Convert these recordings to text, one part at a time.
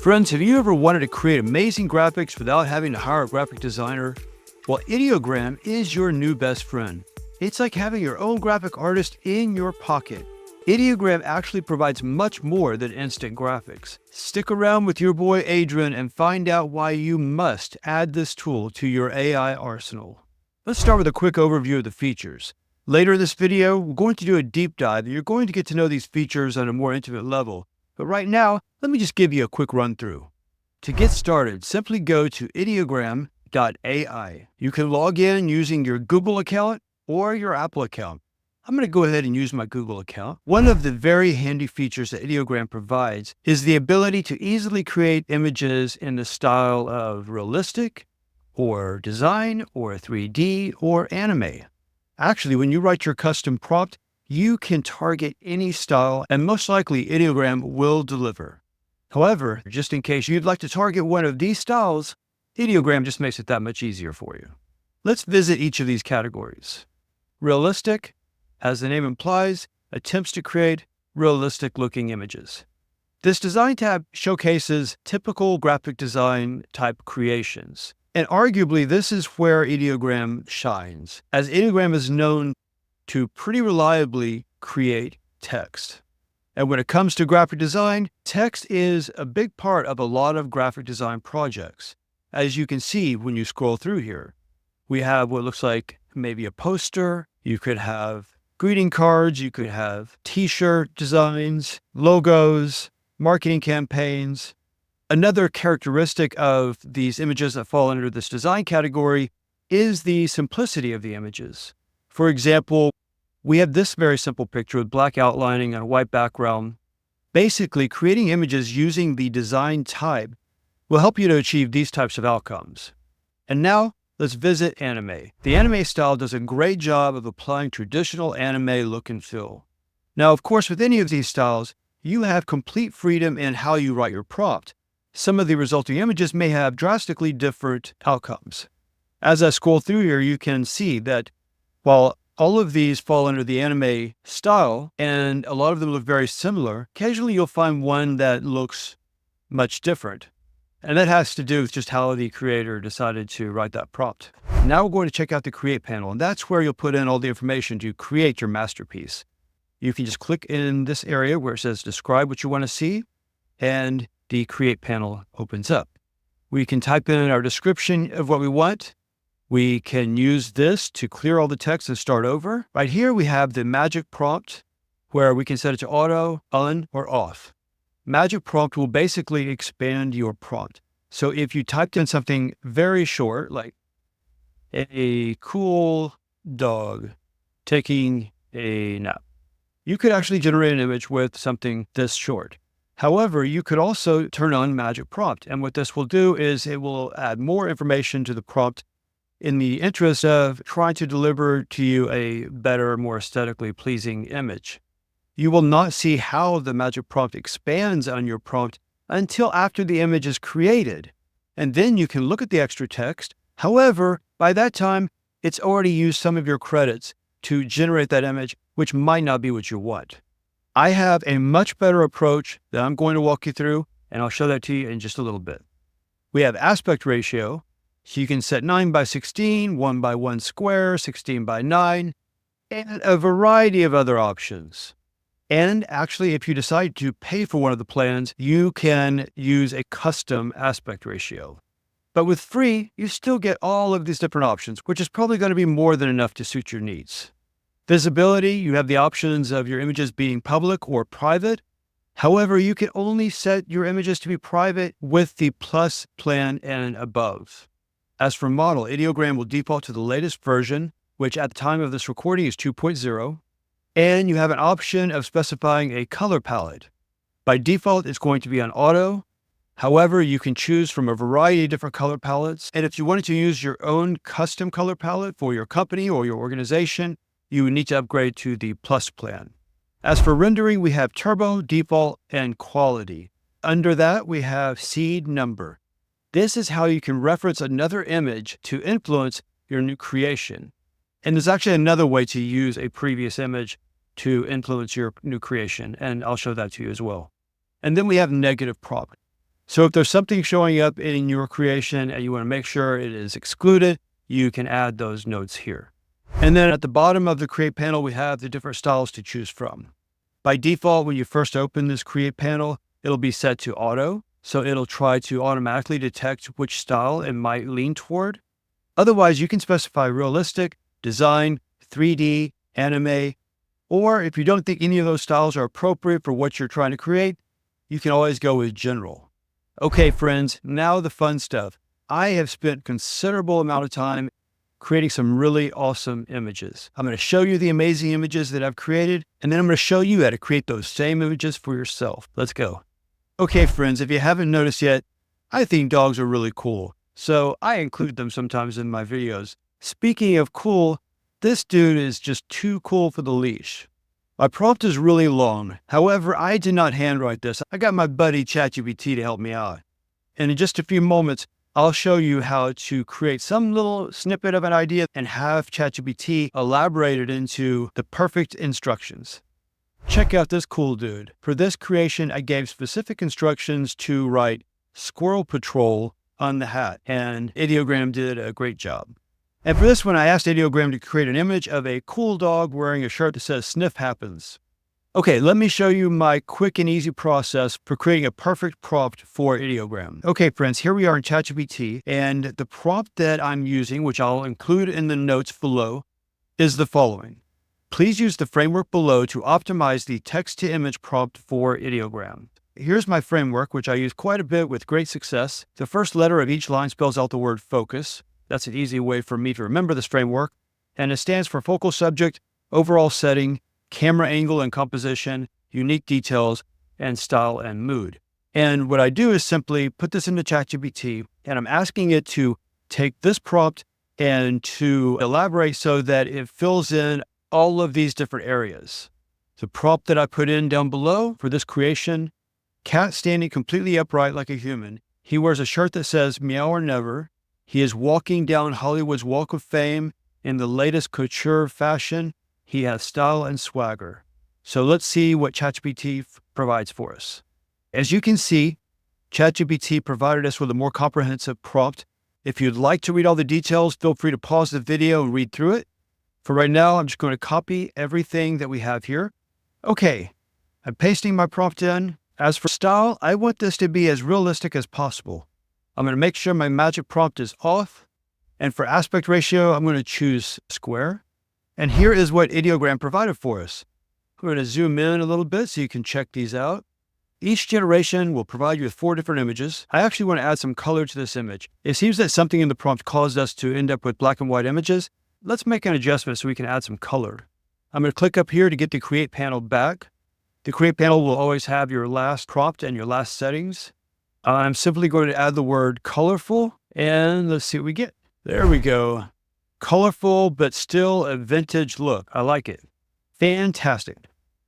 Friends, have you ever wanted to create amazing graphics without having to hire a graphic designer? Well, Ideogram is your new best friend. It's like having your own graphic artist in your pocket. Ideogram actually provides much more than instant graphics. Stick around with your boy Adrian and find out why you must add this tool to your AI arsenal. Let's start with a quick overview of the features. Later in this video, we're going to do a deep dive and you're going to get to know these features on a more intimate level. But right now, let me just give you a quick run through. To get started, simply go to ideogram.ai. You can log in using your Google account or your Apple account. I'm going to go ahead and use my Google account. One of the very handy features that Ideogram provides is the ability to easily create images in the style of realistic, or design, or 3D, or anime. Actually, when you write your custom prompt, you can target any style, and most likely Ideogram will deliver. However, just in case you'd like to target one of these styles, Ideogram just makes it that much easier for you. Let's visit each of these categories. Realistic, as the name implies, attempts to create realistic-looking images. This design tab showcases typical graphic design type creations. And arguably, this is where Ideogram shines, as Ideogram is known to pretty reliably create text. And when it comes to graphic design, text is a big part of a lot of graphic design projects. As you can see when you scroll through here, we have what looks like maybe a poster. You could have greeting cards. You could have t-shirt designs, logos, marketing campaigns. Another characteristic of these images that fall under this design category is the simplicity of the images. For example, we have this very simple picture with black outlining and a white background. Basically, creating images using the design type will help you to achieve these types of outcomes. And now, let's visit anime. The anime style does a great job of applying traditional anime look and feel. Now, of course, with any of these styles, you have complete freedom in how you write your prompt. Some of the resulting images may have drastically different outcomes. As I scroll through here, you can see that while all of these fall under the anime style, and a lot of them look very similar, occasionally you'll find one that looks much different. And that has to do with just how the creator decided to write that prompt. Now we're going to check out the Create panel, and that's where you'll put in all the information to create your masterpiece. You can just click in this area where it says describe what you want to see, and the Create panel opens up. We can type in our description of what we want. We can use this to clear all the text and start over. Right here, we have the magic prompt where we can set it to auto, on, or off. Magic prompt will basically expand your prompt. So if you typed in something very short, like a cool dog taking a nap, you could actually generate an image with something this short. However, you could also turn on magic prompt. And what this will do is it will add more information to the prompt in the interest of trying to deliver to you a better, more aesthetically pleasing image. You will not see how the magic prompt expands on your prompt until after the image is created. And then you can look at the extra text. However, by that time, it's already used some of your credits to generate that image, which might not be what you want. I have a much better approach that I'm going to walk you through, and I'll show that to you in just a little bit. We have aspect ratio. So you can set 9:16, 1:1 square, 16:9, and a variety of other options. And actually, if you decide to pay for one of the plans, you can use a custom aspect ratio. But with free, you still get all of these different options, which is probably going to be more than enough to suit your needs. Visibility, you have the options of your images being public or private. However, you can only set your images to be private with the Plus plan and above. As for model, Ideogram will default to the latest version, which at the time of this recording is 2.0, and you have an option of specifying a color palette. By default, it's going to be on auto. However, you can choose from a variety of different color palettes, and if you wanted to use your own custom color palette for your company or your organization, you would need to upgrade to the Plus plan. As for rendering, we have turbo, default, and quality. Under that, we have seed number. This is how you can reference another image to influence your new creation. And there's actually another way to use a previous image to influence your new creation, and I'll show that to you as well. And then we have negative prompt. So if there's something showing up in your creation and you want to make sure it is excluded, you can add those notes here. And then at the bottom of the Create panel, we have the different styles to choose from. By default, when you first open this Create panel, it'll be set to auto. So it'll try to automatically detect which style it might lean toward. Otherwise, you can specify realistic, design, 3D, anime, or if you don't think any of those styles are appropriate for what you're trying to create, you can always go with general. Okay, friends, now the fun stuff. I have spent considerable amount of time creating some really awesome images. I'm going to show you the amazing images that I've created, and then I'm going to show you how to create those same images for yourself. Let's go. Okay, friends, if you haven't noticed yet, I think dogs are really cool, so I include them sometimes in my videos. Speaking of cool, this dude is just too cool for the leash. My prompt is really long. However, I did not handwrite this. I got my buddy ChatGPT to help me out. And in just a few moments, I'll show you how to create some little snippet of an idea and have ChatGPT elaborate it into the perfect instructions. Check out this cool dude. For this creation, I gave specific instructions to write Squirrel Patrol on the hat, and Ideogram did a great job. And for this one, I asked Ideogram to create an image of a cool dog wearing a shirt that says Sniff Happens. Okay, let me show you my quick and easy process for creating a perfect prompt for Ideogram. Okay, friends, here we are in ChatGPT, and the prompt that I'm using, which I'll include in the notes below, is the following. Please use the framework below to optimize the text-to-image prompt for Ideogram. Here's my framework, which I use quite a bit with great success. The first letter of each line spells out the word focus. That's an easy way for me to remember this framework. And it stands for focal subject, overall setting, camera angle and composition, unique details, and style and mood. And what I do is simply put this into ChatGPT, and I'm asking it to take this prompt and to elaborate so that it fills in all of these different areas. The prompt that I put in down below for this creation, cat standing completely upright like a human. He wears a shirt that says meow or never. He is walking down Hollywood's Walk of Fame in the latest couture fashion. He has style and swagger. So let's see what ChatGPT provides for us. As you can see, ChatGPT provided us with a more comprehensive prompt. If you'd like to read all the details, feel free to pause the video and read through it. For right now, I'm just going to copy everything that we have here. Okay, I'm pasting my prompt in. As for style, I want this to be as realistic as possible. I'm going to make sure my magic prompt is off. And for aspect ratio, I'm going to choose square. And here is what Ideogram provided for us. We're going to zoom in a little bit so you can check these out. Each generation will provide you with 4 different images. I actually want to add some color to this image. It seems that something in the prompt caused us to end up with black and white images. Let's make an adjustment so we can add some color. I'm going to click up here to get the Create panel back. The Create panel will always have your last prompt and your last settings. I'm simply going to add the word colorful, and let's see what we get. There we go. Colorful, but still a vintage look. I like it. Fantastic.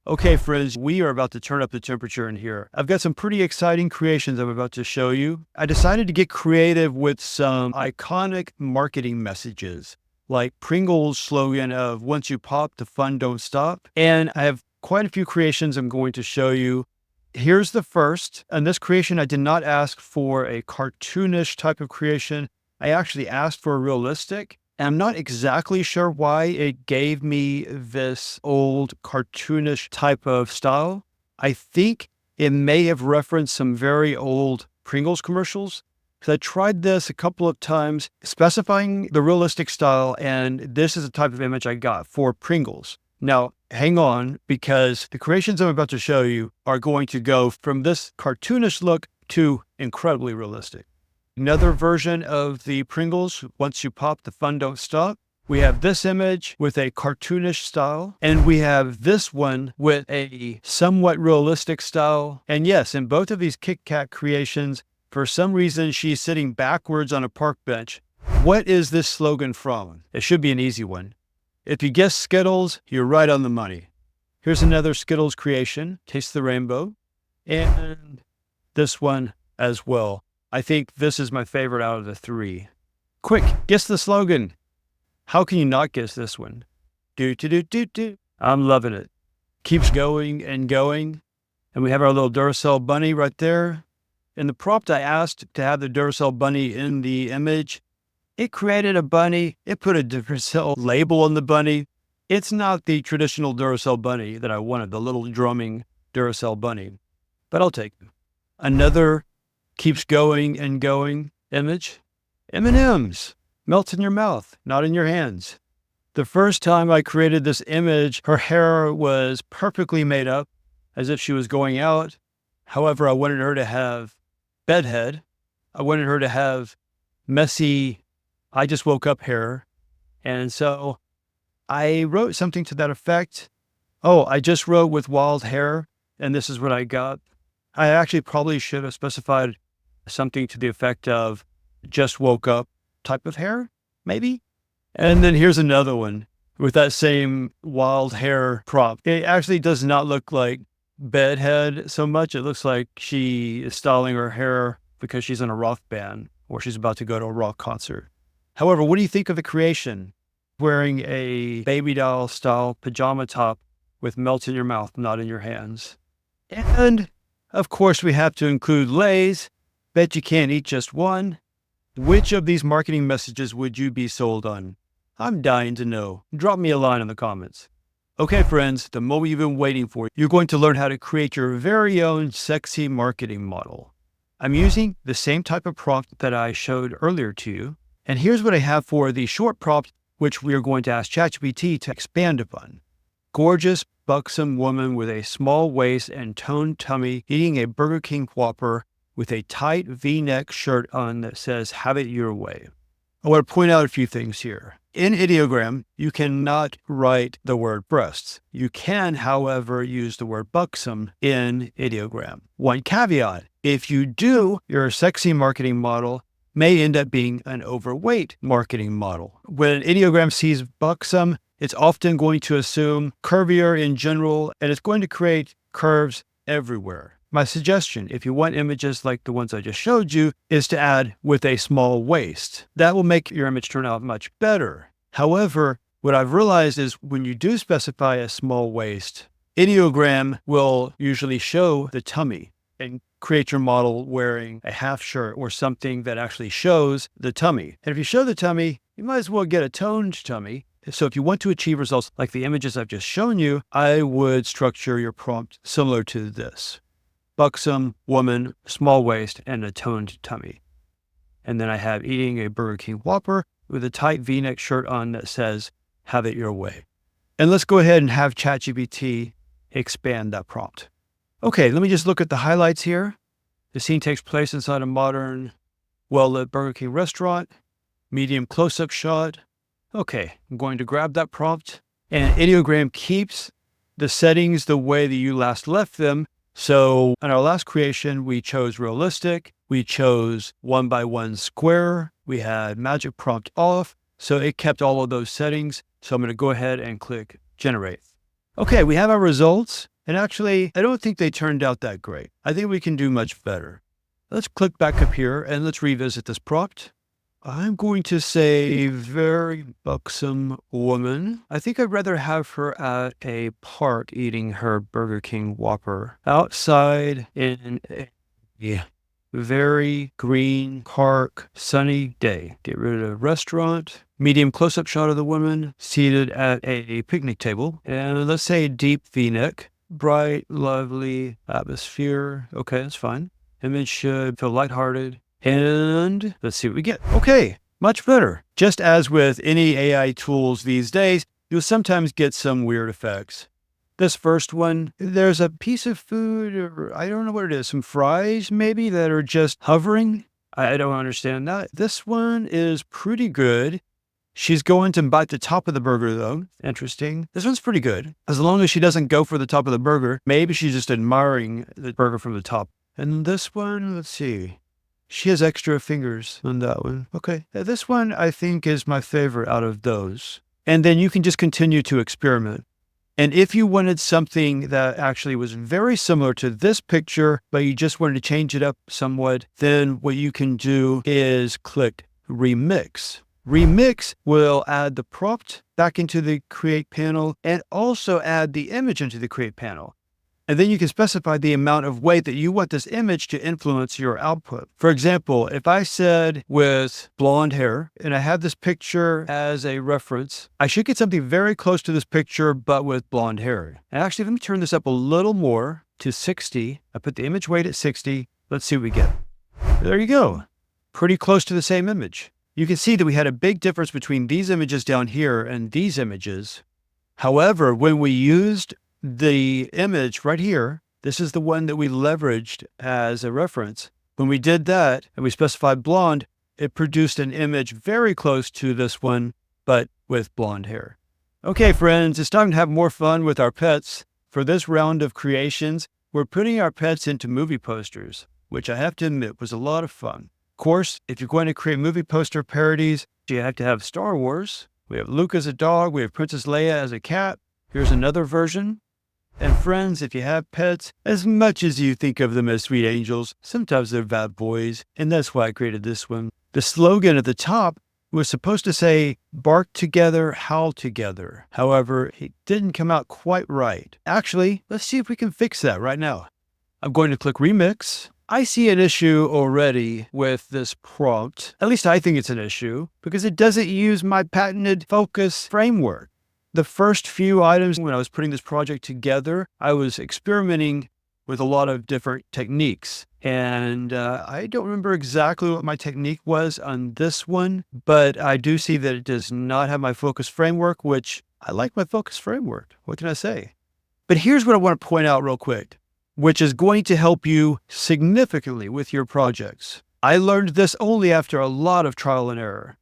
Okay, friends, we are about to turn up the temperature in here. I've got some pretty exciting creations I'm about to show you. I decided to get creative with some iconic marketing messages, like Pringles' slogan of once you pop, the fun don't stop. And I have quite a few creations I'm going to show you. Here's the first. In this creation, I did not ask for a cartoonish type of creation. I actually asked for a realistic. And I'm not exactly sure why it gave me this old cartoonish type of style. I think it may have referenced some very old Pringles commercials, because I tried this a couple of times specifying the realistic style, and this is the type of image I got for Pringles. Now, hang on, because the creations I'm about to show you are going to go from this cartoonish look to incredibly realistic. Another version of the Pringles, once you pop, the fun don't stop. We have this image with a cartoonish style, and we have this one with a somewhat realistic style. And yes, in both of these Kit Kat creations, for some reason, she's sitting backwards on a park bench. What is this slogan from? It should be an easy one. If you guess Skittles, you're right on the money. Here's another Skittles creation, Taste the Rainbow, and this one as well. I think this is my favorite out of the 3. Quick, guess the slogan. How can you not guess this one? Do, do, do, do, do. I'm loving it. Keeps going and going. And we have our little Duracell bunny right there. In the prompt, I asked to have the Duracell bunny in the image. It created a bunny. It put a Duracell label on the bunny. It's not the traditional Duracell bunny that I wanted, the little drumming Duracell bunny, but I'll take it. Another keeps going and going image. M&M's, melt in your mouth, not in your hands. The first time I created this image, her hair was perfectly made up, as if she was going out. However, I wanted her to have bedhead. I wanted her to have messy, I just woke up hair. And so I wrote something to that effect. Oh, I just wrote with wild hair, and this is what I got. I actually probably should have specified something to the effect of just woke up type of hair, maybe. And then here's another one with that same wild hair prop. It actually does not look like bedhead so much. It looks like she is styling her hair because she's in a rock band or she's about to go to a rock concert. However, what do you think of the creation? Wearing a baby doll style pajama top with melt in your mouth, not in your hands. And of course, we have to include Lay's. Bet you can't eat just one. Which of these marketing messages would you be sold on? I'm dying to know. Drop me a line in the comments. Okay, friends, the moment you've been waiting for. You're going to learn how to create your very own sexy marketing model. I'm using the same type of prompt that I showed earlier to you. And here's what I have for the short prompt, which we are going to ask ChatGPT to expand upon. Gorgeous, buxom woman with a small waist and toned tummy eating a Burger King Whopper with a tight V-neck shirt on that says, "Have it your way." I want to point out a few things here. In Ideogram, you cannot write the word breasts. You can, however, use the word buxom in Ideogram. One caveat, if you do, your sexy marketing model may end up being an overweight marketing model. When Ideogram sees buxom, it's often going to assume curvier in general, and it's going to create curves everywhere. My suggestion, if you want images like the ones I just showed you, is to add with a small waist. That will make your image turn out much better. However, what I've realized is when you do specify a small waist, Ideogram will usually show the tummy and create your model wearing a half shirt or something that actually shows the tummy. And if you show the tummy, you might as well get a toned tummy. So if you want to achieve results like the images I've just shown you, I would structure your prompt similar to this. Buxom woman, small waist, and a toned tummy. And then I have eating a Burger King Whopper with a tight V-neck shirt on that says, "Have it your way." And let's go ahead and have ChatGPT expand that prompt. Okay, let me just look at the highlights here. The scene takes place inside a modern, well-lit Burger King restaurant, medium close-up shot. Okay, I'm going to grab that prompt, and Ideogram keeps the settings the way that you last left them. So in our last creation, we chose realistic, we chose 1x1 square, we had magic prompt off, so it kept all of those settings. So I'm going to go ahead and click generate. Okay, we have our results, and actually, I don't think they turned out that great. I think we can do much better. Let's click back up here and let's revisit this prompt. I'm going to say very buxom woman. I think I'd rather have her at a park eating her Burger King Whopper outside in a very green park, sunny day. Get rid of restaurant. Medium close-up shot of the woman seated at a picnic table. And let's say deep V-neck. Bright, lovely atmosphere. Okay, that's fine. Image should feel lighthearted. And let's see what we get. Okay, much better. Just as with any AI tools these days, you'll sometimes get some weird effects. This first one, there's a piece of food, or I don't know what it is, some fries maybe that are just hovering. I don't understand that. This one is pretty good. She's going to bite the top of the burger though. Interesting. This one's pretty good. As long as she doesn't go for the top of the burger, maybe she's just admiring the burger from the top. And this one, let's see. She has extra fingers on that one. Okay. This one I think is my favorite out of those. And then you can just continue to experiment. And if you wanted something that actually was very similar to this picture, but you just wanted to change it up somewhat, then what you can do is click Remix. Remix will add the prompt back into the Create panel and also add the image into the Create panel. And then you can specify the amount of weight that you want this image to influence your output. For example, if I said with blonde hair, and I have this picture as a reference, I should get something very close to this picture, but with blonde hair. And actually, let me turn this up a little more to 60. I put the image weight at 60. Let's see what we get. There you go. Pretty close to the same image. You can see that we had a big difference between these images down here and these images. However, when we used the image right here, this is the one that we leveraged as a reference. When we did that and we specified blonde, it produced an image very close to this one, but with blonde hair. Okay, friends, it's time to have more fun with our pets. For this round of creations, we're putting our pets into movie posters, which I have to admit was a lot of fun. Of course, if you're going to create movie poster parodies, you have to have Star Wars. We have Luke as a dog. We have Princess Leia as a cat. Here's another version. And friends, if you have pets, as much as you think of them as sweet angels, sometimes they're bad boys, and that's why I created this one. The slogan at the top was supposed to say, bark together, howl together. However, it didn't come out quite right. Actually, let's see if we can fix that right now. I'm going to click Remix. I see an issue already with this prompt. At least I think it's an issue, because it doesn't use my patented focus framework. The first few items when I was putting this project together, I was experimenting with a lot of different techniques. And I don't remember exactly what my technique was on this one, but I do see that it does not have my focus framework, which I like my focus framework. What can I say? But here's what I want to point out real quick, which is going to help you significantly with your projects. I learned this only after a lot of trial and error.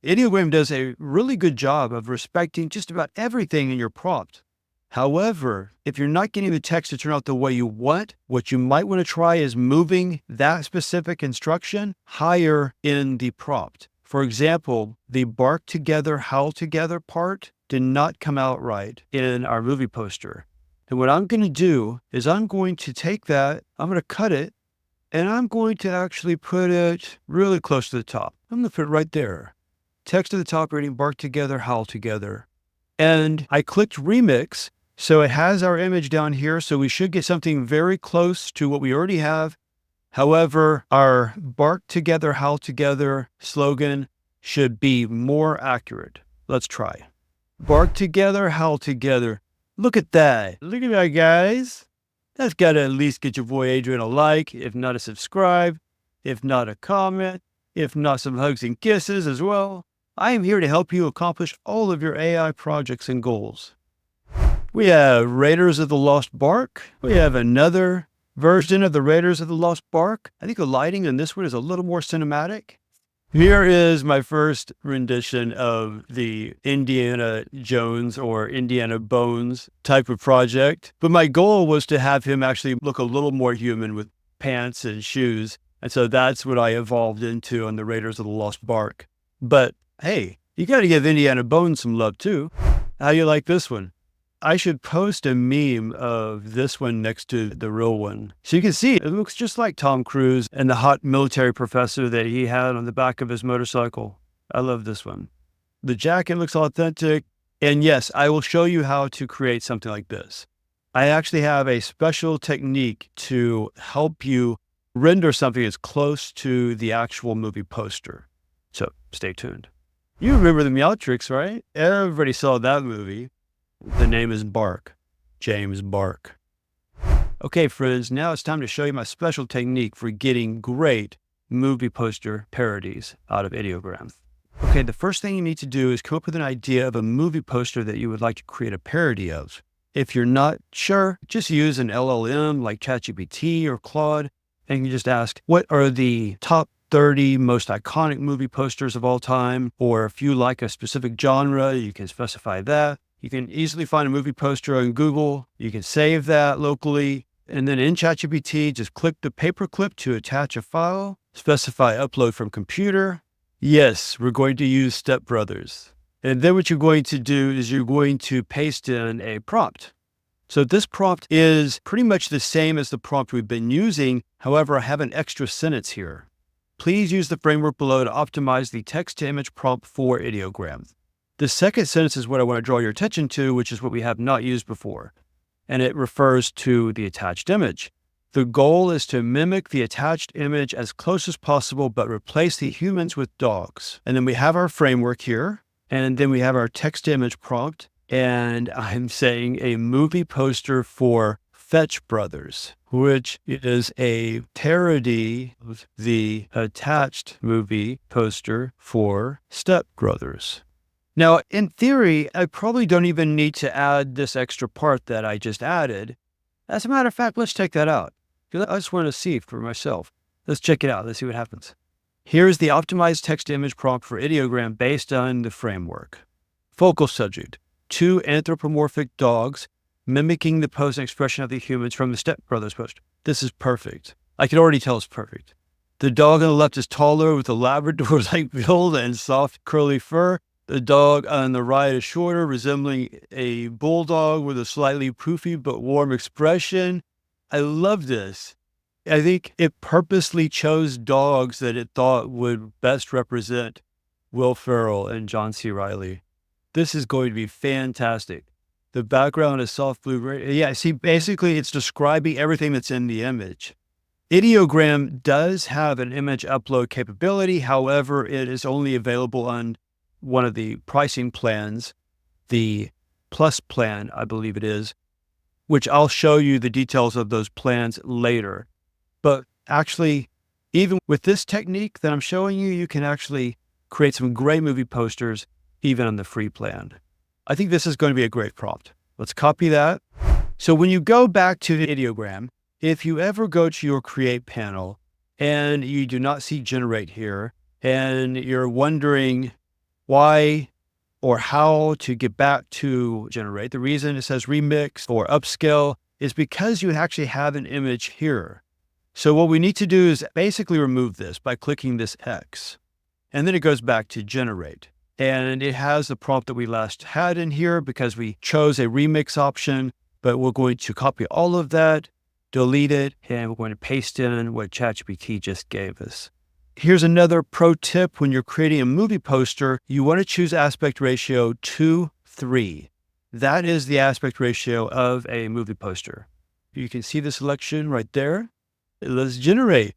Ideogram does a really good job of respecting just about everything in your prompt. However, if you're not getting the text to turn out the way you want, what you might want to try is moving that specific instruction higher in the prompt. For example, the bark together, howl together part did not come out right in our movie poster. And what I'm going to do is I'm going to take that, I'm going to cut it, and I'm going to actually put it really close to the top. I'm going to put it right there. Text at the top reading bark together, howl together. And I clicked Remix, so it has our image down here, so we should get something very close to what we already have. However, our bark together, howl together slogan should be more accurate. Let's try. Bark together, howl together. Look at that. Look at that, guys. That's got to at least get your boy Adrian a like, if not a subscribe, if not a comment, if not some hugs and kisses as well. I am here to help you accomplish all of your AI projects and goals. We have Raiders of the Lost Bark. We have another version of the Raiders of the Lost Bark. I think the lighting in this one is a little more cinematic. Here is my first rendition of the Indiana Jones or Indiana Bones type of project. But my goal was to have him actually look a little more human with pants and shoes. And so that's what I evolved into on the Raiders of the Lost Bark. But hey, you got to give Indiana Bones some love too. How you like this one? I should post a meme of this one next to the real one. So you can see it looks just like Tom Cruise and the hot military professor that he had on the back of his motorcycle. I love this one. The jacket looks authentic. And yes, I will show you how to create something like this. I actually have a special technique to help you render something as close to the actual movie poster. So stay tuned. You remember the Meowtrix, right? Everybody saw that movie. The name is Bark, James Bark. Okay, friends, now it's time to show you my special technique for getting great movie poster parodies out of Ideogram. Okay, the first thing you need to do is come up with an idea of a movie poster that you would like to create a parody of. If you're not sure, just use an LLM like ChatGPT or Claude, and you just ask, what are the top 30 most iconic movie posters of all time? Or if you like a specific genre, you can specify that. You can easily find a movie poster on Google. You can save that locally. And then in ChatGPT, just click the paperclip to attach a file, specify upload from computer. Yes, we're going to use Step Brothers. And then what you're going to do is you're going to paste in a prompt. So this prompt is pretty much the same as the prompt we've been using. However, I have an extra sentence here. Please use the framework below to optimize the text-to-image prompt for Ideogram. The second sentence is what I want to draw your attention to, which is what we have not used before. and it refers to the attached image. The goal is to mimic the attached image as close as possible, but replace the humans with dogs. And then we have our framework here, and then we have our text to image prompt, and I'm saying a movie poster for Fetch Brothers, which is a parody of the attached movie poster for Step Brothers. Now, in theory, I probably don't even need to add this extra part that I just added. As a matter of fact, let's check that out. I just want to see for myself. Let's check it out. Let's see what happens. Here's the optimized text-to-image prompt for Ideogram based on the framework. Focal subject: 2 anthropomorphic dogs mimicking the pose and expression of the humans from the Step Brothers poster. This is perfect. I can already tell it's perfect. The dog on the left is taller with a Labrador-like build and soft curly fur. The dog on the right is shorter, resembling a bulldog with a slightly poofy but warm expression. I love this. I think it purposely chose dogs that it thought would best represent Will Ferrell and John C. Reilly. This is going to be fantastic. The background is soft blue. Yeah, see, basically it's describing everything that's in the image. Ideogram does have an image upload capability. However, it is only available on one of the pricing plans, the Plus plan, I believe it is, which I'll show you the details of those plans later. But actually, even with this technique that I'm showing you, you can actually create some great movie posters even on the free plan. I think this is going to be a great prompt. Let's copy that. So when you go back to the Ideogram, if you ever go to your Create panel and you do not see Generate here, and you're wondering why or how to get back to Generate, the reason it says Remix or Upscale is because you actually have an image here. So what we need to do is basically remove this by clicking this X. And then it goes back to Generate. And it has the prompt that we last had in here because we chose a remix option, but we're going to copy all of that, delete it, and we're going to paste in what ChatGPT just gave us. Here's another pro tip. When you're creating a movie poster, you want to choose aspect ratio 2:3. That is the aspect ratio of a movie poster. You can see the selection right there. Let's generate.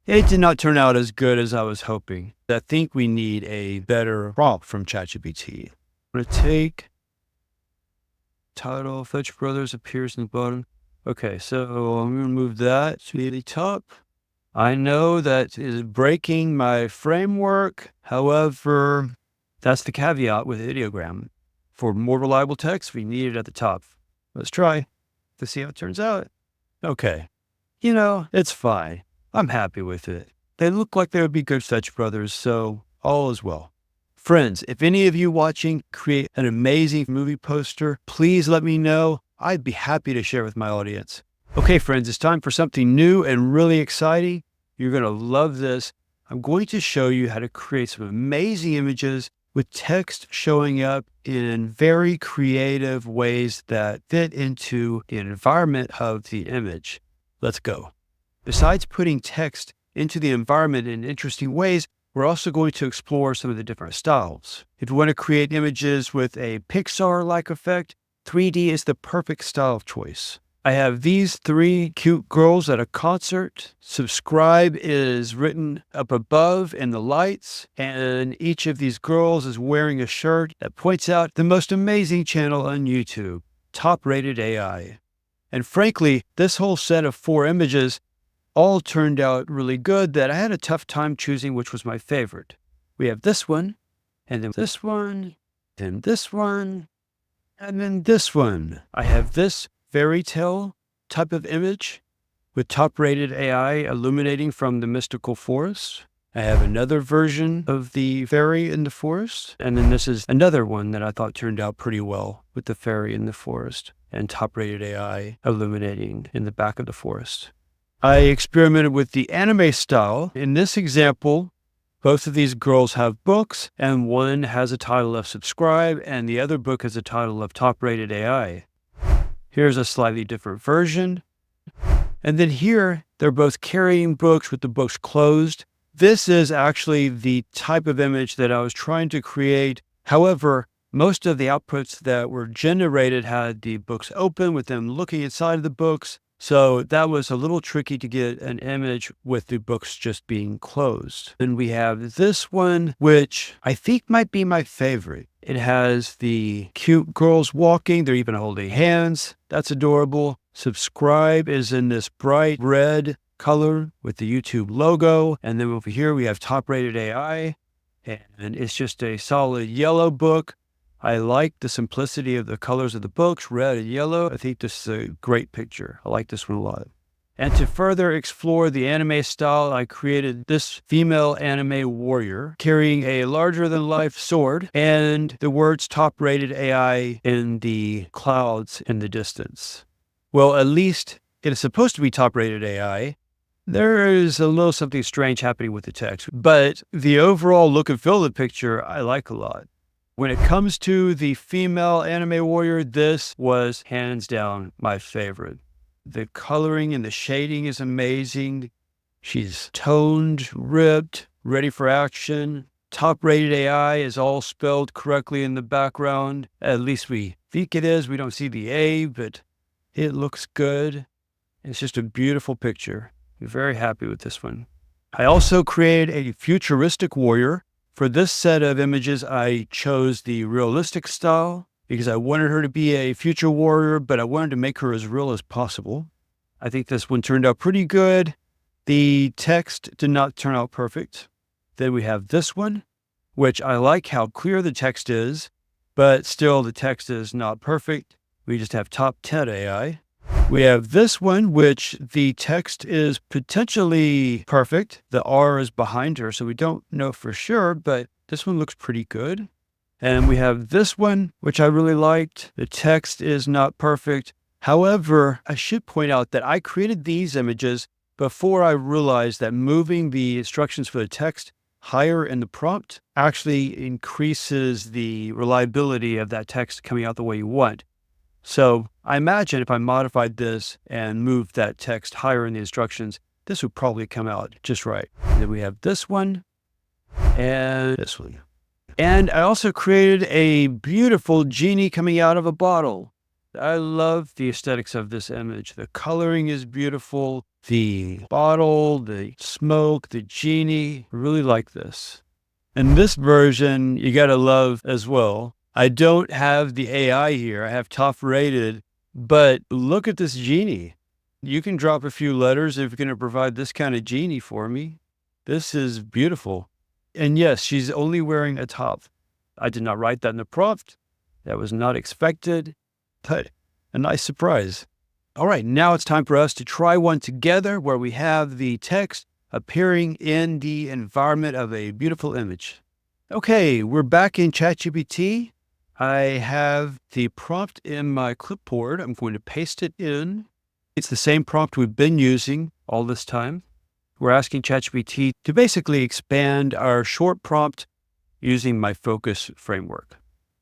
It did not turn out as good as I was hoping. I think we need a better prompt from ChatGPT. I'm going to take title, Fetch Brothers appears in the bottom. Okay, so I'm going to move that to the top. I know that is breaking my framework. However, that's the caveat with Ideogram. For more reliable text, we need it at the top. Let's try to see how it turns out. Okay. It's fine. I'm happy with it. They look like they would be good Fetch Brothers, so all is well. Friends, if any of you watching create an amazing movie poster, please let me know. I'd be happy to share with my audience. Okay, friends, it's time for something new and really exciting. You're going to love this. I'm going to show you how to create some amazing images with text showing up in very creative ways that fit into the environment of the image. Let's go. Besides putting text into the environment in interesting ways, we're also going to explore some of the different styles. If you want to create images with a Pixar-like effect, 3D is the perfect style choice. I have these 3 cute girls at a concert. Subscribe is written up above in the lights, and each of these girls is wearing a shirt that points out the most amazing channel on YouTube, Top Rated AI. And frankly, this whole set of 4 images all turned out really good that I had a tough time choosing which was my favorite. We have this one, and then this one, then this one, and then this one. I have this fairy tale type of image with top-rated AI illuminating from the mystical forest. I have another version of the fairy in the forest. And then this is another one that I thought turned out pretty well with the fairy in the forest and top-rated AI illuminating in the back of the forest. I experimented with the anime style. In this example, both of these girls have books, and one has a title of Subscribe, and the other book has a title of Top-Rated AI. Here's a slightly different version. And then here, they're both carrying books with the books closed. This is actually the type of image that I was trying to create. However, Most of the outputs that were generated had the books open with them looking inside of the books. So that was a little tricky to get an image with the books just being closed. Then we have this one, which I think might be my favorite. It has the cute girls walking. They're even holding hands. That's adorable. Subscribe is in this bright red color with the YouTube logo. And then over here, we have top rated AI. And it's just a solid yellow book. I like the simplicity of the colors of the books, red and yellow. I think this is a great picture. I like this one a lot. And to further explore the anime style, I created this female anime warrior carrying a larger-than-life sword and the words top-rated AI in the clouds in the distance. Well, at least it is supposed to be top-rated AI. There is a little something strange happening with the text, but the overall look and feel of the picture, I like a lot. When it comes to the female anime warrior, this was hands down my favorite. The coloring and the shading is amazing. She's toned, ripped, ready for action. Top-rated AI is all spelled correctly in the background. At least we think it is. We don't see the A, but it looks good. It's just a beautiful picture. I'm very happy with this one. I also created a futuristic warrior. For this set of images, I chose the realistic style because I wanted her to be a future warrior, but I wanted to make her as real as possible. I think this one turned out pretty good. The text did not turn out perfect. Then we have this one, which I like how clear the text is, but still the text is not perfect. We just have top 10 AI. We have this one, which the text is potentially perfect. The R is behind her, so we don't know for sure, but this one looks pretty good. And we have this one, which I really liked. The text is not perfect. However, I should point out that I created these images before I realized that moving the instructions for the text higher in the prompt actually increases the reliability of that text coming out the way you want. So I imagine if I modified this and moved that text higher in the instructions, this would probably come out just right. And then we have this one and this one. And I also created a beautiful genie coming out of a bottle. I love the aesthetics of this image. The coloring is beautiful. The bottle, the smoke, the genie, I really like this. And this version, you gotta love as well. I don't have the AI here. I have top rated, but look at this genie. You can drop a few letters if you're going to provide this kind of genie for me. This is beautiful. And yes, she's only wearing a top. I did not write that in the prompt. That was not expected, but a nice surprise. All right, now it's time for us to try one together where we have the text appearing in the environment of a beautiful image. Okay, we're back in ChatGPT. I have the prompt in my clipboard. I'm going to paste it in. It's the same prompt we've been using all this time. We're asking ChatGPT to basically expand our short prompt using my focus framework.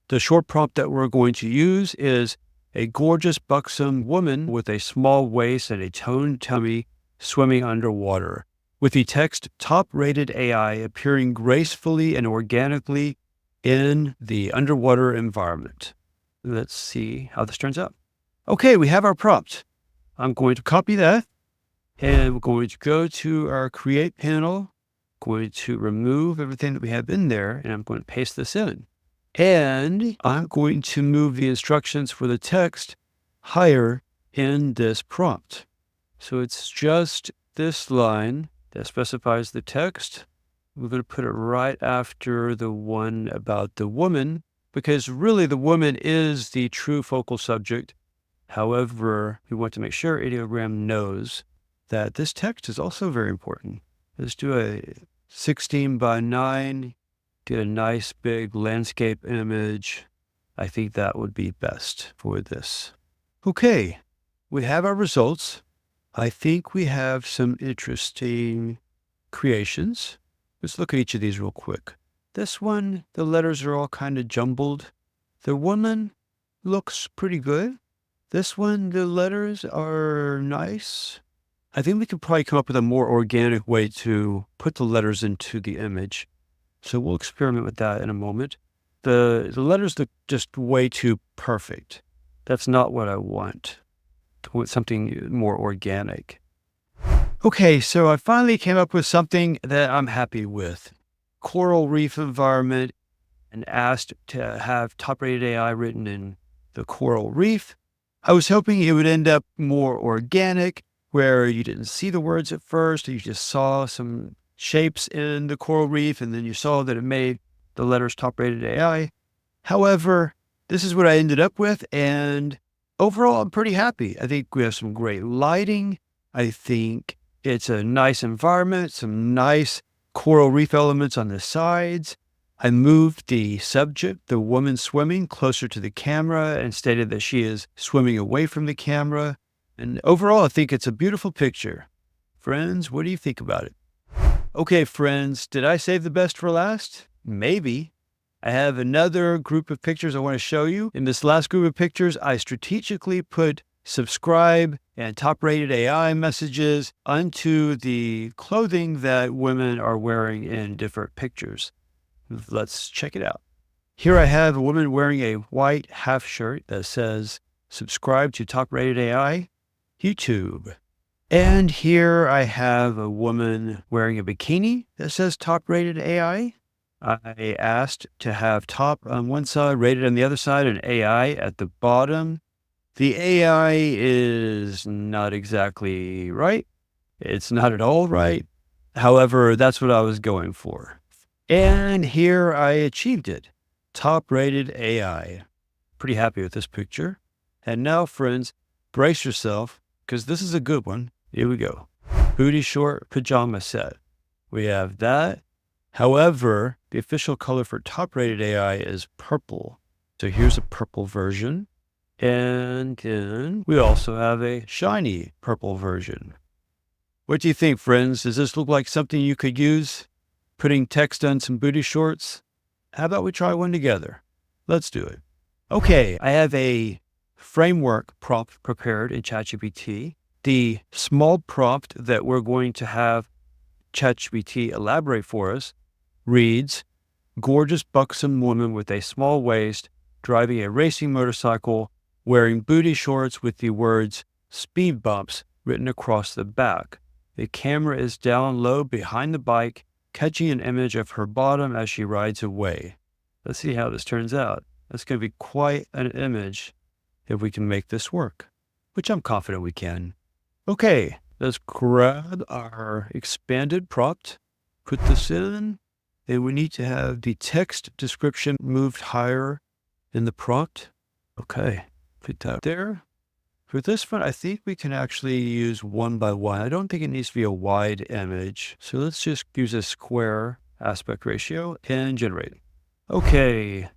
The short prompt that we're going to use is a gorgeous, buxom woman with a small waist and a toned tummy swimming underwater, with the text top-rated AI appearing gracefully and organically in the underwater environment. Let's see how this turns out. Okay, we have our prompt. I'm going to copy that, and we're going to go to our Create panel, going to remove everything that we have in there, and I'm going to paste this in. And I'm going to move the instructions for the text higher in this prompt. So it's just this line that specifies the text. We're going to put it right after the one about the woman, because really the woman is the true focal subject. However, we want to make sure Ideogram knows that this text is also very important. Let's do a 16 by 9, get a nice big landscape image. I think that would be best for this. Okay, we have our results. I think we have some interesting creations. Let's look at each of these real quick. This one, the letters are all kind of jumbled. The woman looks pretty good. This one, the letters are nice. I think we could probably come up with a more organic way to put the letters into the image. So we'll experiment with that in a moment. The letters look just way too perfect. That's not what I want. I want something more organic. Okay, so I finally came up with something that I'm happy with. Coral reef environment, and asked to have top-rated AI written in the coral reef. I was hoping it would end up more organic, where you didn't see the words at first, you just saw some shapes in the coral reef, and then you saw that it made the letters top-rated AI. However, this is what I ended up with, and overall, I'm pretty happy. I think we have some great lighting. I think it's a nice environment, some nice coral reef elements on the sides. I moved the subject, the woman swimming, closer to the camera and stated that she is swimming away from the camera. And overall, I think it's a beautiful picture. Friends, what do you think about it? Okay, friends, did I save the best for last? Maybe. I have another group of pictures I want to show you. In this last group of pictures, I strategically put subscribe and top-rated AI messages onto the clothing that women are wearing in different pictures. Let's check it out. Here I have a woman wearing a white half shirt that says, subscribe to top-rated AI, YouTube. And here I have a woman wearing a bikini that says top-rated AI. I asked to have top on one side, rated on the other side, and AI at the bottom. The AI is not exactly right. It's not at all right. However, that's what I was going for. And here I achieved it. Top-rated AI. Pretty happy with this picture. And now, friends, brace yourself, because this is a good one. Here we go. Booty short pajama set. We have that. However, the official color for top-rated AI is purple. So here's a purple version. And then we also have a shiny purple version. What do you think, friends? Does this look like something you could use? Putting text on some booty shorts? How about we try one together? Let's do it. Okay, I have a framework prompt prepared in ChatGPT. The small prompt that we're going to have ChatGPT elaborate for us reads, gorgeous buxom woman with a small waist driving a racing motorcycle wearing booty shorts with the words speed bumps written across the back. The camera is down low behind the bike, catching an image of her bottom as she rides away. Let's see how this turns out. That's going to be quite an image if we can make this work, which I'm confident we can. Okay, let's grab our expanded prompt, put this in, and we need to have the text description moved higher in the prompt. Okay, put that there. For this one, I think we can actually use one by one. I don't think it needs to be a wide image. So let's just use a square aspect ratio and generate. Okay,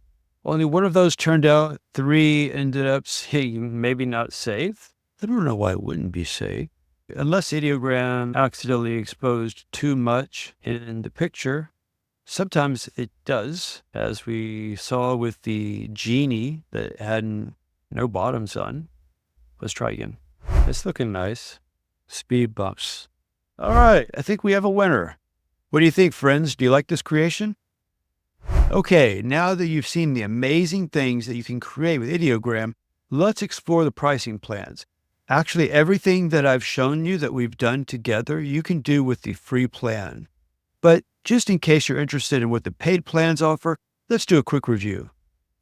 only one of those turned out. 3 ended up saying maybe not safe. I don't know why it wouldn't be safe. Unless Ideogram accidentally exposed too much in the picture. Sometimes it does, as we saw with the Genie that had no bottoms on. Let's try again. It's looking nice. Speed bumps. All right, I think we have a winner. What do you think, friends? Do you like this creation? Okay, now that you've seen the amazing things that you can create with Ideogram, let's explore the pricing plans. Actually, everything that I've shown you that we've done together, you can do with the free plan. But just in case you're interested in what the paid plans offer, let's do a quick review.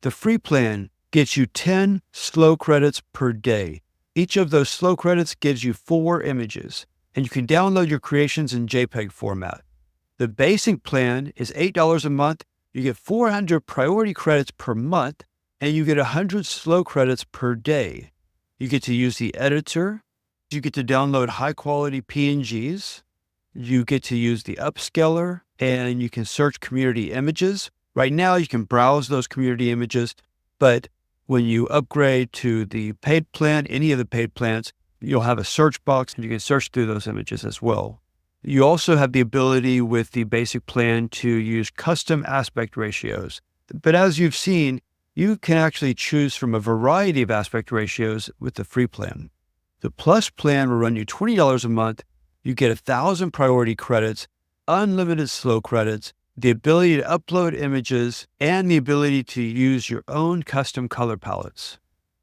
The free plan gets you 10 slow credits per day. Each of those slow credits gives you 4 images, and you can download your creations in JPEG format. The basic plan is $8 a month. You get 400 priority credits per month, and you get 100 slow credits per day. You get to use the editor. You get to download high-quality PNGs. You get to use the upscaler, and you can search community images. Right now, you can browse those community images, but when you upgrade to the paid plan, any of the paid plans, you'll have a search box and you can search through those images as well. You also have the ability with the basic plan to use custom aspect ratios. But as you've seen, you can actually choose from a variety of aspect ratios with the free plan. The plus plan will run you $20 a month. You get 1,000 priority credits, unlimited slow credits, the ability to upload images, and the ability to use your own custom color palettes.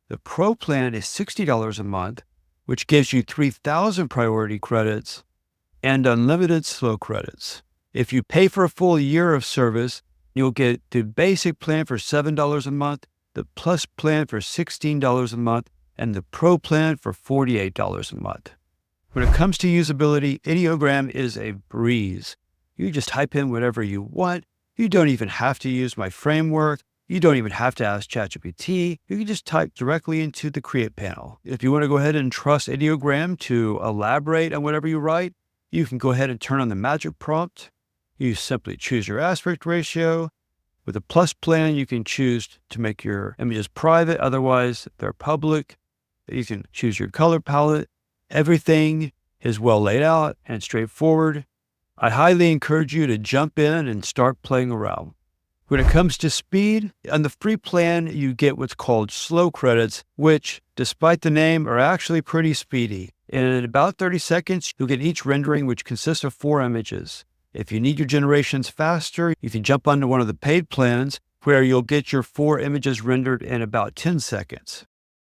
The Pro plan is $60 a month, which gives you 3,000 priority credits and unlimited slow credits. If you pay for a full year of service, you'll get the basic plan for $7 a month, the Plus plan for $16 a month, and the Pro plan for $48 a month. When it comes to usability, Ideogram is a breeze. You just type in whatever you want. You don't even have to use my framework. You don't even have to ask ChatGPT. You can just type directly into the Create panel. If you want to go ahead and trust Ideogram to elaborate on whatever you write, you can go ahead and turn on the magic prompt. You simply choose your aspect ratio. With a Plus plan, you can choose to make your images private. Otherwise, they're public. You can choose your color palette. Everything is well laid out and straightforward. I highly encourage you to jump in and start playing around. When it comes to speed, on the free plan, you get what's called slow credits, which, despite the name, are actually pretty speedy. In about 30 seconds, you'll get each rendering, which consists of 4 images. If you need your generations faster, you can jump onto one of the paid plans, where you'll get your 4 images rendered in about 10 seconds.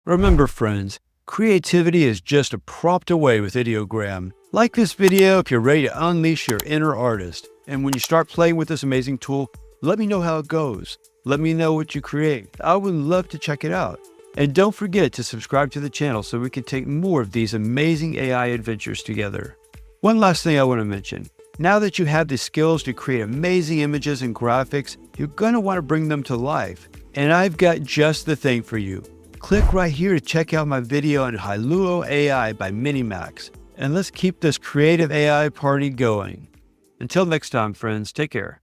Remember, friends, creativity is just a prompt away with Ideogram. Like this video if you're ready to unleash your inner artist. And when you start playing with this amazing tool, let me know how it goes. Let me know what you create. I would love to check it out. And don't forget to subscribe to the channel so we can take more of these amazing AI adventures together. One last thing I want to mention. Now that you have the skills to create amazing images and graphics, you're going to want to bring them to life. And I've got just the thing for you. Click right here to check out my video on Hailuo AI by Minimax. And let's keep this creative AI party going. Until next time, friends, take care.